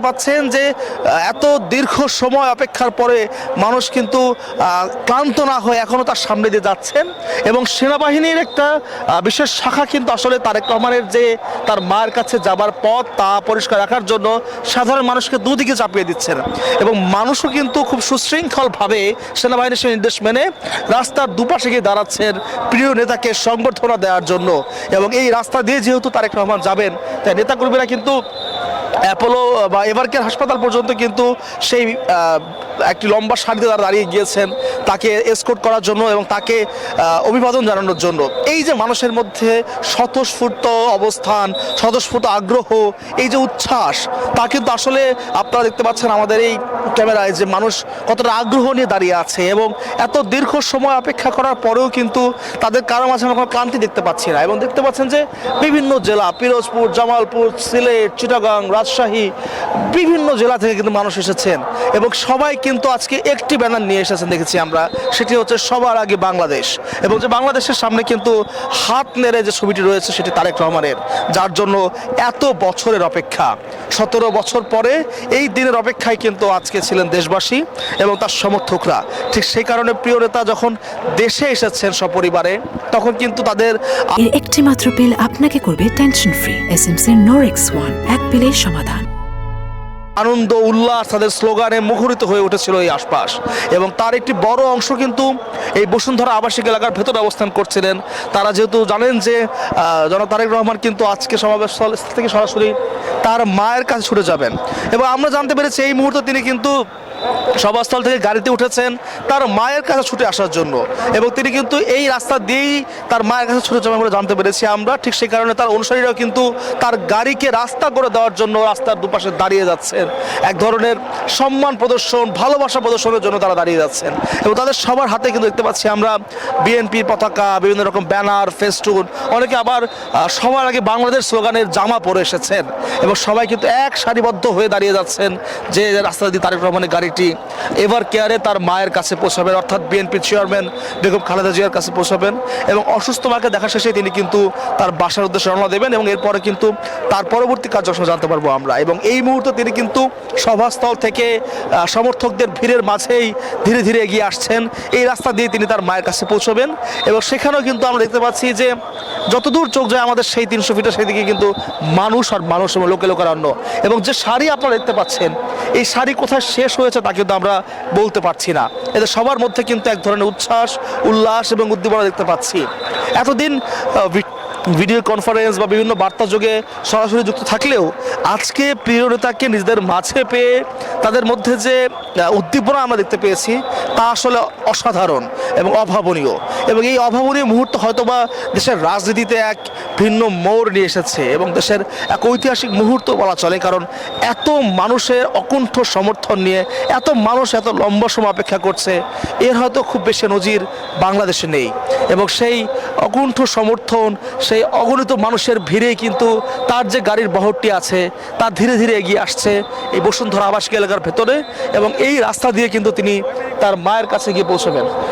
পাচ্ছেন যে এত দীর্ঘ সময় অপেক্ষার পরে মানুষ কিন্তু ক্লান্ত না হয়ে এখনো তার সামনে দিয়ে যাচ্ছেন এবং সেনাবাহিনীর একটা বিশেষ শাখা কিন্তু আসলে তারেক রহমানের যে তার মায়ের কাছে যাবার পথ তা পরিষ্কার রাখার জন্য সাধারণ মানুষকে দুদিকে চাপিয়ে দিচ্ছেন এবং মানুষও কিন্তু খুব সুশৃঙ্খলভাবে সেনাবাহিনীর সেই নির্দেশ মেনে রাস্তার দুপাশে গিয়ে দাঁড়াচ্ছেন প্রিয় নেতাকে সংবর্ধনা দেওয়ার জন্য। এবং এই রাস্তা দিয়ে যেহেতু তারেক রহমান যাবেন তাই নেতাকর্মীরা কিন্তু অ্যাপোলো বা এভারকেয়ার হাসপাতাল পর্যন্ত কিন্তু সেই একটি লম্বা সারিতে তারা দাঁড়িয়ে গিয়েছেন তাকে এসকর্ট করার জন্য এবং তাকে অভিবাদন জানানোর জন্য। এই যে মানুষের মধ্যে স্বতঃস্ফূর্ত অবস্থান, স্বতঃস্ফূর্ত আগ্রহ, এই যে উচ্ছ্বাস, তা কিন্তু আসলে আপনারা দেখতে পাচ্ছেন আমাদের এই ক্যামেরায় যে মানুষ কতটা আগ্রহ নিয়ে দাঁড়িয়ে আছে এবং এত দীর্ঘ সময় অপেক্ষা করার পরেও কিন্তু তাদের কারো মাঝে আমরা কোনো ক্লান্তি দেখতে পাচ্ছি না। এবং দেখতে পাচ্ছেন যে বিভিন্ন জেলা, পিরোজপুর, জামালপুর, সিলেট, চিটাগাং, রাজশাহী, বিভিন্ন জেলা থেকে কিন্তু মানুষ এসেছেন এবং সবাই কিন্তু আজকে একটি ব্যানার নিয়ে এসেছেন দেখেছি আমরা, সেটি হচ্ছে সবার আগে বাংলাদেশ। এবং যে বাংলাদেশের সামনে কিন্তু হাত নেড়ে যে ছবিটি রয়েছে সেটি তারেক রহমানের, যার জন্য এত বছরের অপেক্ষা, 17 বছর পরে এই দিনের অপেক্ষায় কিন্তু আজকে ছিলেন দেশবাসী এবং তার সমর্থকরা। ঠিক সেই কারণে প্রিয় নেতা যখন দেশে এসেছেন সপরিবারে তখন কিন্তু তাদের একটি মাত্র পিল আপনাকে করবে টেনশন ফ্রি। এসএমসি নোরেক্স ওয়ান, এক পিলের সমাধান। আনন্দ উল্লাস তাদের স্লোগানে মুখরিত হয়ে উঠেছিল এই আশপাশ এবং তার একটি বড় অংশ কিন্তু এই বসুন্ধরা আবাসিক এলাকার ভেতরে অবস্থান করছিলেন। তারা যেহেতু জানেন যে জনাব তারেক রহমান কিন্তু আজকে সমাবেশ স্থল থেকে সরাসরি তার মায়ের কাছে ছুটে যাবেন এবং আমরা জানতে পেরেছি এই মুহূর্তে তিনি কিন্তু সভাস্থল থেকে গাড়িতে উঠেছেন তার মায়ের কাছে ছুটে আসার জন্য এবং তিনি কিন্তু এই রাস্তা দিয়েই তার মায়ের কাছে ছুটে যাবেন বলে জানতে পেরেছি আমরা। ঠিক সেই কারণে তার অনুসারীরাও কিন্তু তার গাড়িকে রাস্তা করে দেওয়ার জন্য রাস্তার দুপাশে দাঁড়িয়ে যাচ্ছেন, এক ধরনের সম্মান প্রদর্শন, ভালোবাসা প্রদর্শনের জন্য তারা দাঁড়িয়ে যাচ্ছেন এবং তাদের সবার হাতে কিন্তু দেখতে পাচ্ছি আমরা বিএনপির পতাকা, বিভিন্ন রকম ব্যানার, ফেস্টুন, অনেকে আবার সবার আগে বাংলাদেশ স্লোগানের জামা পরে এসেছেন এবং সবাই কিন্তু এক সারিবদ্ধ হয়ে দাঁড়িয়ে যাচ্ছেন যে রাস্তা দিয়ে তারেক রহমানের গাড়িটি এভার কেয়ারে তার মায়ের কাছে পৌঁছাবেন, অর্থাৎ বিএনপির চেয়ারম্যান বেগম খালেদা জিয়ার কাছে পৌঁছাবেন এবং অসুস্থ মাকে দেখা শেষে তিনি কিন্তু তার বাসার উদ্দেশ্যে রওনা দেবেন এবং এরপরে কিন্তু তার পরবর্তী কার্যক্রম জানতে পারবো আমরা। এবং এই মুহূর্তে তিনি কিন্তু সভাস্থল থেকে সমর্থকদের ভিড়ের মাঝেই ধীরে ধীরে এগিয়ে আসছেন, এই রাস্তা দিয়ে তিনি তার মায়ের কাছে পৌঁছবেন এবং সেখানেও কিন্তু আমরা দেখতে পাচ্ছি যে যতদূর চোখ যায় আমাদের সেই 300 ফিটের সেদিকে কিন্তু মানুষ আর মানুষ এবং লোকে লোকারণ্য এবং যে শাড়ি আপনারা দেখতে পাচ্ছেন এই শাড়ি কোথায় শেষ হয়েছে তা কিন্তু আমরা বলতে পারছি না। এদের সবার মধ্যে কিন্তু এক ধরনের উচ্ছ্বাস, উল্লাস এবং উদ্দীপনা দেখতে পাচ্ছি। এতদিন ভিডিও কনফারেন্স বা বিভিন্ন বার্তা যোগে সরাসরি যুক্ত থাকলেও আজকে প্রিয় নেতাকে নিজেদের মাঝে পেয়ে তাদের মধ্যে যে উদ্দীপনা আমরা দেখতে পেয়েছি তা আসলে অসাধারণ এবং অভাবনীয় এবং এই অভাবনীয় মুহূর্ত হয়তোবা দেশের রাজনীতিতে এক ভিন্ন মোড় নিয়ে এসেছে এবং দেশের এক ঐতিহাসিক মুহূর্ত বলা চলে, কারণ এত মানুষের অকুণ্ঠ সমর্থন নিয়ে এত মানুষ এত লম্বা সময় অপেক্ষা করছে, এর হয়তো খুব বেশি নজির বাংলাদেশে নেই এবং সেই অকুণ্ঠ সমর্থন, সেই অগণিত মানুষের ভিড়েই কিন্তু তার যে গাড়ির বহরটি আছে তা ধীরে ধীরে এগিয়ে আসছে এই বসুন্ধরা আবাসিক এলাকার ভেতরে এবং এই রাস্তা দিয়ে কিন্তু তিনি তার মায়ের কাছে গিয়ে পৌঁছবেন।